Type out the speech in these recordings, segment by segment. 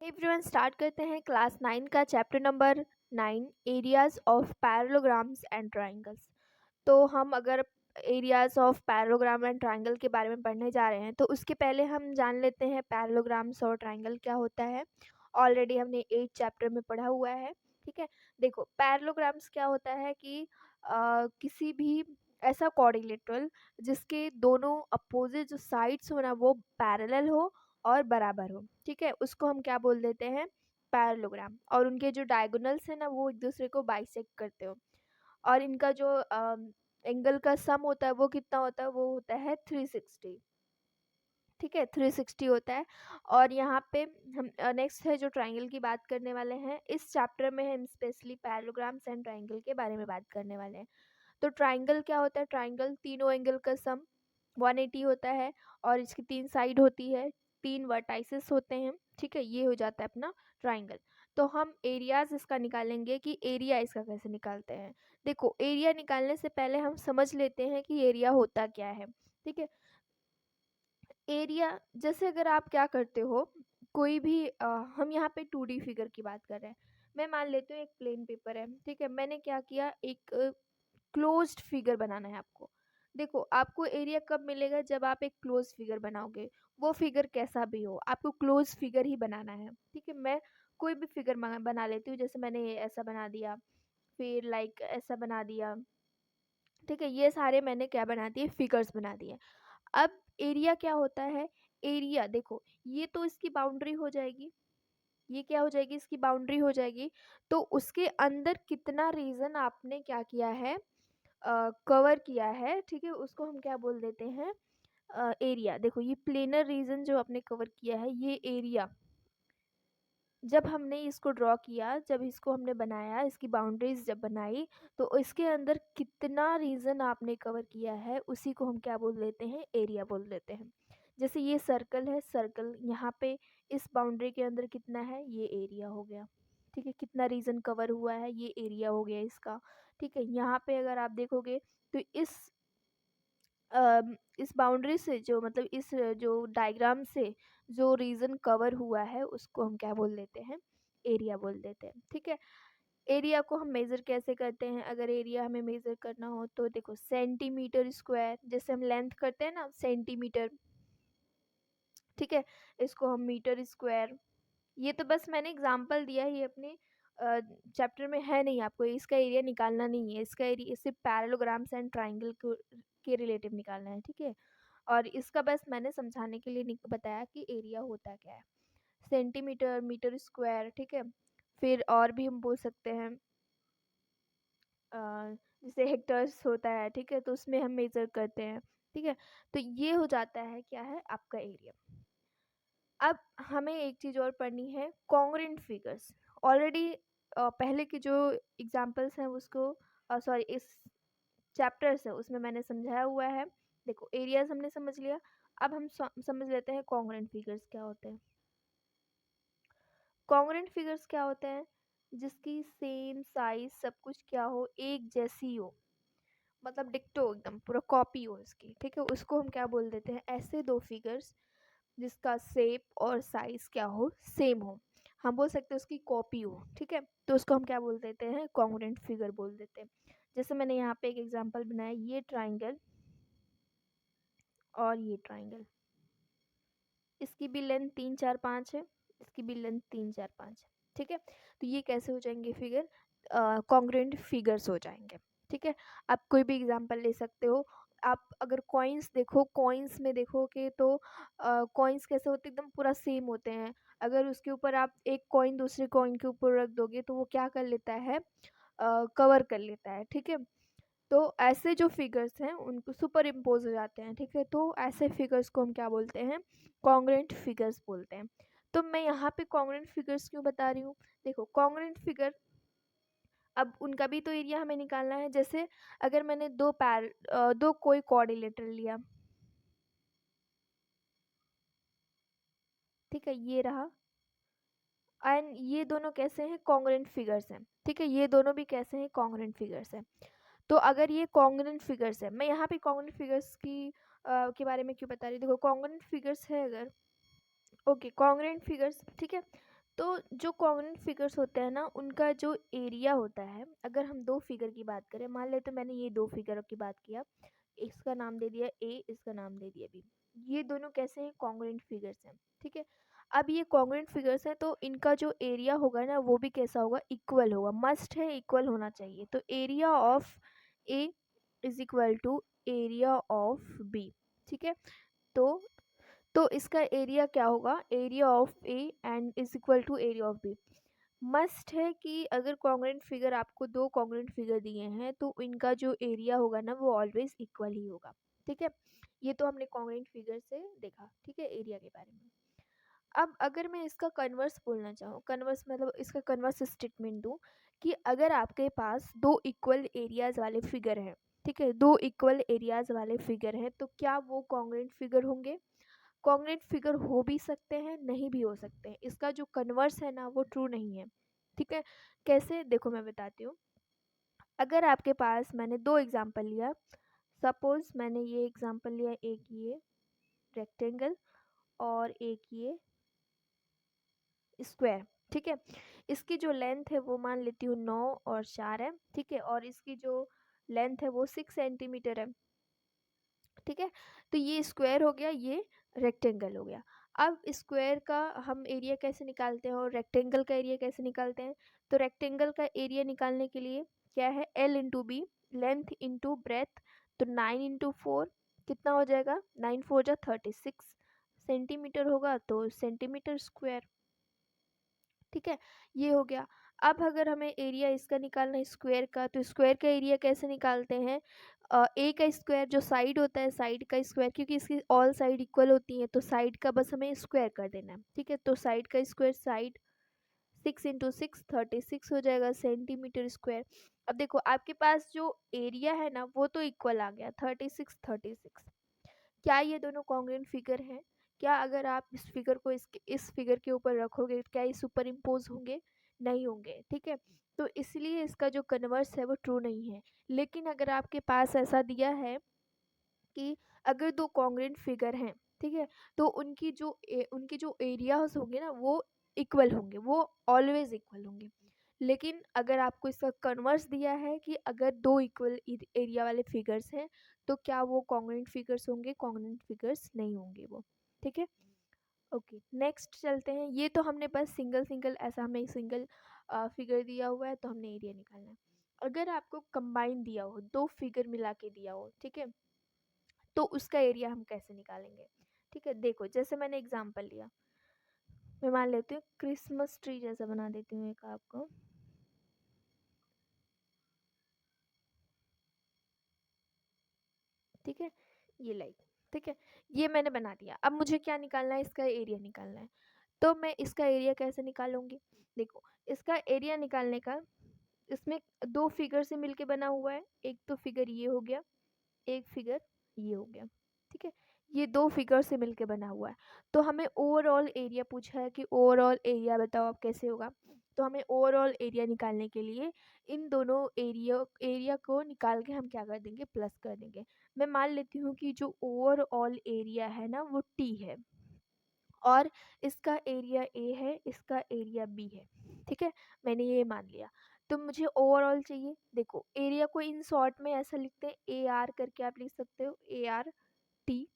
Everyone start करते हैं class 9 का chapter number 9 areas of parallelograms and triangles. तो हम अगर areas of parallelogram and triangle के बारे में पढ़ने जा रहे हैं तो उसके पहले हम जान लेते हैं पैरेललोग्राम्स और ट्रायंगल क्या होता है। ऑलरेडी हमने 8 चैप्टर में पढ़ा हुआ है। ठीक है, देखो पैरेललोग्राम्स क्या होता है कि किसी भी ऐसा क्वाड्रिलेटरल जिसके दोनों अपोजिट जो साइड्स हो ना वो पैरेलल हो और बराबर हो, ठीक है, उसको हम क्या बोल देते हैं, पैरेललोग्राम। और उनके जो डायगोनल्स है ना वो एक दूसरे को बाइसेक्ट करते हो, और इनका जो एंगल का सम होता है वो कितना होता है, वो होता है 360। ठीक है, 360 होता है। और यहाँ पे हम नेक्स्ट है जो ट्राइंगल की बात करने वाले हैं। इस चैप्टर में हम स्पेशली पैरेललोग्राम्स एंड ट्राइंगल के बारे में बात करने वाले हैं। तो ट्राइंगल क्या होता है, ट्राइंगल तीनों एंगल का सम 180 होता है, और इसकी 3 साइड होती है, 3 वर्टाइसेस होते हैं। ठीक है, ये हो जाता है अपना ट्राइंगल। तो हम एरियाज इसका निकालेंगे कि एरिया इसका कैसे निकालते हैं। देखो एरिया निकालने से पहले हम समझ लेते हैं कि एरिया होता क्या है। ठीक है, एरिया जैसे अगर आप क्या करते हो, कोई भी हम यहाँ पे 2D फिगर की बात कर रहे हैं। मैं मान लेती हूँ एक प्लेन पेपर है। ठीक है, मैंने क्या किया, एक क्लोज्ड फिगर बनाना है आपको। देखो आपको एरिया कब मिलेगा, जब आप एक क्लोज फिगर बनाओगे। वो फिगर कैसा भी हो, आपको क्लोज फिगर ही बनाना है। ठीक है, मैं कोई भी फिगर बना लेती हूँ, जैसे मैंने ये ऐसा बना दिया, फिर लाइक ऐसा बना दिया। ठीक है, ये सारे मैंने क्या बना दिए, फिगर्स बना दिए। अब एरिया क्या होता है, एरिया देखो ये तो इसकी बाउंड्री हो जाएगी, ये क्या हो जाएगी, इसकी बाउंड्री हो जाएगी। तो उसके अंदर कितना रीजन आपने क्या किया है, कवर किया है। ठीक है, उसको हम क्या बोल देते हैं, एरिया। देखो ये प्लेनर रीजन जो आपने कवर किया है ये एरिया। जब हमने इसको ड्रॉ किया, जब इसको हमने बनाया, इसकी बाउंड्रीज जब बनाई, तो इसके अंदर कितना रीजन आपने कवर किया है उसी को हम क्या बोल देते हैं, एरिया बोल देते हैं। जैसे ये सर्कल है, सर्कल यहाँ पे इस बाउंड्री के अंदर कितना है, ये एरिया हो गया। ठीक है, कितना रीजन कवर हुआ है, ये एरिया हो गया इसका। ठीक है, यहाँ पे अगर आप देखोगे तो इस बाउंड्री से जो मतलब इस जो डायग्राम से जो रीजन कवर हुआ है उसको हम क्या बोल देते हैं, एरिया बोल देते हैं। ठीक है, एरिया को हम मेज़र कैसे करते हैं, अगर एरिया हमें मेज़र करना हो तो देखो सेंटीमीटर स्क्वायर, जैसे हम लेंथ करते हैं ना सेंटीमीटर। ठीक है, इसको हम मीटर स्क्वायर, ये तो बस मैंने एग्जांपल दिया ही अपने चैप्टर में है नहीं, आपको इसका एरिया निकालना नहीं है। इसका एरिया सिर्फ पैरेललोग्राम्स एंड ट्राइंगल के रिलेटिव निकालना है। ठीक है, और इसका बस मैंने समझाने के लिए बताया कि एरिया होता क्या है, सेंटीमीटर, मीटर स्क्वायर। ठीक है, फिर और भी हम बोल सकते हैं, जैसे हेक्टर्स होता है। ठीक है, तो उसमें हम मेजर करते हैं। ठीक है, तो ये हो जाता है क्या है आपका एरिया। अब हमें एक चीज़ और पढ़नी है, कॉन्ग्रुएंट फिगर्स। ऑलरेडी पहले के जो एग्जांपल्स हैं उसको सॉरी इस चैप्टर्स है उसमें मैंने समझाया हुआ है। देखो एरियाज हमने समझ लिया, अब हम समझ लेते हैं कॉन्ग्रुएंट फिगर्स क्या होते हैं। कॉन्ग्रुएंट फिगर्स क्या होते हैं, जिसकी सेम साइज सब कुछ क्या हो, एक जैसी हो, मतलब डिक्टो एकदम पूरा कॉपी हो इसकी। ठीक है, उसको हम क्या बोल देते हैं, ऐसे दो फिगर्स जिसका शेप और साइज क्या हो, सेम हो, हम बोल सकते हैं उसकी कॉपी हो। ठीक है, तो उसको हम क्या बोल देते हैं, कॉन्ग्रुएंट फिगर बोल देते हैं। जैसे मैंने यहाँ पे एक एग्जांपल बनाया, ये ट्राइंगल और ये ट्राइंगल, इसकी भी लेंथ 3 4 5 है, इसकी भी लेंथ 3 4 5 है। ठीक है, तो ये कैसे हो जाएंगे फिगर, कॉन्ग्रुएंट फिगर्स हो जाएंगे। ठीक है, आप कोई भी एग्जांपल ले सकते हो। आप अगर कॉइन्स देखो, कॉइन्स में देखोगे तो कॉइन्स कैसे होते हैं, एकदम पूरा सेम होते हैं। अगर उसके ऊपर आप एक कॉइन दूसरे कॉइन के ऊपर रख दोगे तो वो क्या कर लेता है, कवर कर लेता है। ठीक है, तो ऐसे जो फिगर्स हैं उनको सुपर इम्पोज हो जाते हैं। ठीक है, तो ऐसे फिगर्स को हम क्या बोलते हैं, कॉन्ग्रुएंट फिगर्स बोलते हैं। तो मैं यहाँ पे कॉन्ग्रुएंट फिगर्स क्यों बता रही हूँ, देखो कॉन्ग्रुएंट फिगर, अब उनका भी तो एरिया हमें निकालना है। जैसे अगर मैंने दो कोई कोऑर्डिनेटर लिया, ठीक है, ये रहा, एंड ये दोनों कैसे हैं, कॉन्ग्रुएंट फिगर्स हैं। ठीक है, ये दोनों भी कैसे हैं, कॉन्ग्रुएंट फिगर्स हैं। तो अगर ये कॉन्ग्रुएंट फिगर्स है, मैं यहाँ पे कॉन्ग्रुएंट फिगर्स के बारे में क्यों बता रही हूँ, देखो कॉन्ग्रुएंट फिगर्स है अगर, ओके कॉन्ग्रुएंट फिगर्स। ठीक है, तो जो कॉन्ग्रुएंट फिगर्स होते हैं ना, उनका जो एरिया होता है, अगर हम दो फिगर की बात करें, मान लेते मैंने ये दो फिगरों की बात किया, इसका नाम दे दिया ए, इसका नाम दे दिया बी। ये दोनों कैसे हैं? कॉन्ग्रुएंट फिगर्स हैं, ठीक है। अब ये कॉन्ग्रुएंट फिगर्स हैं तो इनका जो एरिया होगा ना, वो भी कैसा होगा? इक्वल होगा, मस्ट है, इक्वल होना चाहिए। तो area of A is equal to area of B, ठीक है। तो इसका एरिया क्या होगा? Area of A and is equal to area of B. Must है कि अगर कॉन्ग्रुएंट फिगर, आपको दो कॉन्ग्रुएंट फिगर दिए हैं तो इनका जो एरिया होगा ना, वो ऑलवेज इक्वल ही होगा, ठीक है। ये तो हमने कॉन्ग्रुएंट फिगर से देखा, ठीक है, एरिया के बारे में। अब अगर मैं इसका कन्वर्स बोलना चाहूँ, कन्वर्स मतलब इसका कन्वर्स स्टेटमेंट दूँ कि अगर आपके पास दो इक्वल एरियाज वाले फिगर हैं, ठीक है, दो इक्वल एरियाज वाले फिगर हैं, तो क्या वो कॉन्ग्रुएंट फिगर होंगे? कॉन्ग्रुएंट फिगर हो भी सकते हैं, नहीं भी हो सकते हैं। इसका जो कन्वर्स है ना, वो ट्रू नहीं है, ठीक है। कैसे? देखो मैं बताती हूँ। अगर आपके पास, मैंने दो एग्जांपल लिया, सपोज मैंने ये एग्जांपल लिया, एक ये रेक्टेंगल और एक ये स्क्वायर, ठीक है। इसकी जो लेंथ है वो मान लेती हूँ 9 और 4 है, ठीक है, और इसकी जो लेंथ है वो 6 सेंटीमीटर है, ठीक है। तो ये स्क्वायर हो गया, ये रेक्टेंगल हो गया। अब स्क्वायर का हम एरिया कैसे निकालते हैं और रेक्टेंगल का एरिया कैसे निकालते हैं? तो रेक्टेंगल का एरिया निकालने के लिए क्या है? L into B, length into breadth. तो 9 इंटू 4 कितना हो जाएगा? 9 4 जा 36 सेंटीमीटर होगा, तो सेंटीमीटर स्क्वायर, ठीक है। ये हो गया। अब अगर हमें एरिया इसका निकालना है स्क्वायर का, तो स्क्वायर का एरिया कैसे निकालते हैं? ए का स्क्वायर, जो साइड होता है साइड का स्क्वायर, क्योंकि इसकी ऑल साइड इक्वल होती हैं, तो साइड का बस हमें स्क्वायर कर देना है, ठीक है। तो साइड का स्क्वायर, साइड 6 इंटू 6 36 हो जाएगा सेंटीमीटर स्क्वायर। अब देखो आपके पास जो एरिया है ना, वो तो इक्वल आ गया, 36 36। क्या ये दोनों कॉन्ग्रुएंट फिगर हैं? क्या अगर आप इस फिगर को इस फिगर के ऊपर रखोगे, क्या ये सुपर इम्पोज होंगे? नहीं होंगे, ठीक है। तो इसलिए इसका जो कन्वर्स है वो ट्रू नहीं है। लेकिन अगर आपके पास ऐसा दिया है कि अगर दो कॉन्ग्रुएंट फिगर हैं, ठीक है, तो उनकी जो एरियाज होंगे ना, वो इक्वल होंगे, वो ऑलवेज इक्वल होंगे। लेकिन अगर आपको इसका कन्वर्स दिया है कि अगर दो इक्वल एरिया वाले फिगर्स हैं, तो क्या वो कॉन्ग्रुएंट फिगर्स होंगे? कॉन्ग्रुएंट फिगर्स नहीं होंगे वो, ठीक है। ओके, नेक्स्ट चलते हैं। ये तो हमने बस सिंगल सिंगल, ऐसा हमें सिंगल फिगर दिया हुआ है तो हमने एरिया निकालना है। अगर आपको कंबाइन दिया हो, दो फिगर मिला के दिया हो, ठीक है, तो उसका एरिया हम कैसे निकालेंगे? ठीक है, देखो जैसे मैंने एग्जांपल लिया, मैं मान लेती हूँ क्रिसमस ट्री जैसा बना देती हूँ एक आपको, ठीक है, ये लाइक, ठीक है, ये मैंने बना दिया। अब मुझे क्या निकालना है? इसका एरिया निकालना है। तो मैं इसका एरिया कैसे निकालूंगी? देखो, इसका एरिया निकालने का, इसमें दो फिगर से मिलके बना हुआ है, एक तो फिगर ये हो गया, एक फिगर ये हो गया, ठीक है। ये दो फिगर से मिलके बना हुआ है। तो हमें ओवरऑल एरिया पूछा है कि ओवरऑल एरिया बताओ आप कैसे होगा। तो हमें ओवरऑल एरिया निकालने के लिए इन दोनों एरिया को निकाल के हम क्या कर देंगे? प्लस कर देंगे। मैं मान लेती हूँ कि जो ओवरऑल एरिया है ना, वो टी है, और इसका एरिया ए है, इसका एरिया बी है, ठीक है। मैंने ये मान लिया। तो मुझे ओवरऑल चाहिए। देखो एरिया को इन शॉर्ट में ऐसा लिखते हैं, ए आर करके आप लिख सकते हो, ए आर टी,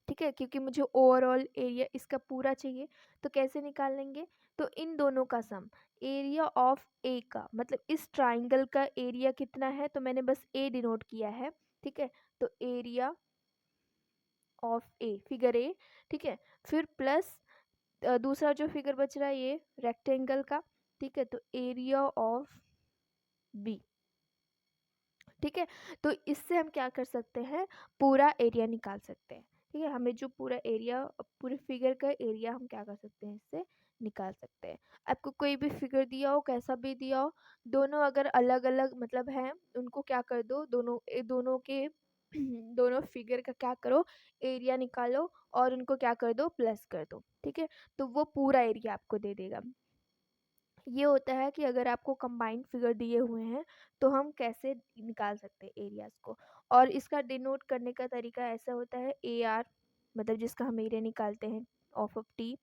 ठीक है, क्योंकि मुझे ओवरऑल एरिया इसका पूरा चाहिए। तो कैसे निकाल लेंगे? तो इन दोनों का सम, एरिया ऑफ ए का मतलब इस ट्राइंगल का एरिया कितना है, तो मैंने बस ए डिनोट किया है, ठीक है। तो area of A, figure A, ठीक है, फिर प्लस दूसरा जो फिगर बच रहा है ये रेक्टेंगल का, ठीक है, तो एरिया ऑफ बी, ठीक है। तो इससे हम क्या कर सकते हैं? पूरा एरिया निकाल सकते हैं, ठीक है। हमें जो पूरा एरिया, पूरे फिगर का एरिया हम क्या कर सकते हैं? इससे निकाल सकते हैं। आपको कोई भी फिगर दिया हो, कैसा भी दिया हो, दोनों अगर अलग अलग मतलब हैं, उनको क्या कर दो, दोनों के दोनों फिगर का क्या करो? एरिया निकालो और उनको क्या कर दो? प्लस कर दो, ठीक है। तो वो पूरा एरिया आपको दे देगा। ये होता है कि अगर आपको कंबाइंड फिगर दिए हुए हैं तो हम कैसे निकाल सकते हैं एरियाज को। और इसका डिनोट करने का तरीका ऐसा होता है, ए आर, मतलब जिसका हम एरिया निकालते हैं of of T,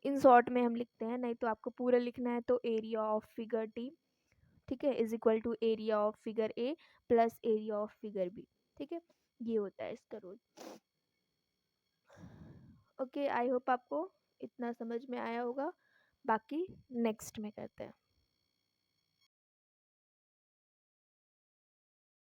in short में हम लिखते हैं, नहीं तो आपको पूरा लिखना है तो एरिया ऑफ फिगर टी, ठीक है, is equal to area of figure A plus area of figure B, ठीक है, ये होता है इसका रूल। ओके, आई होप आपको इतना समझ में आया होगा, बाकी नेक्स्ट में करते हैं।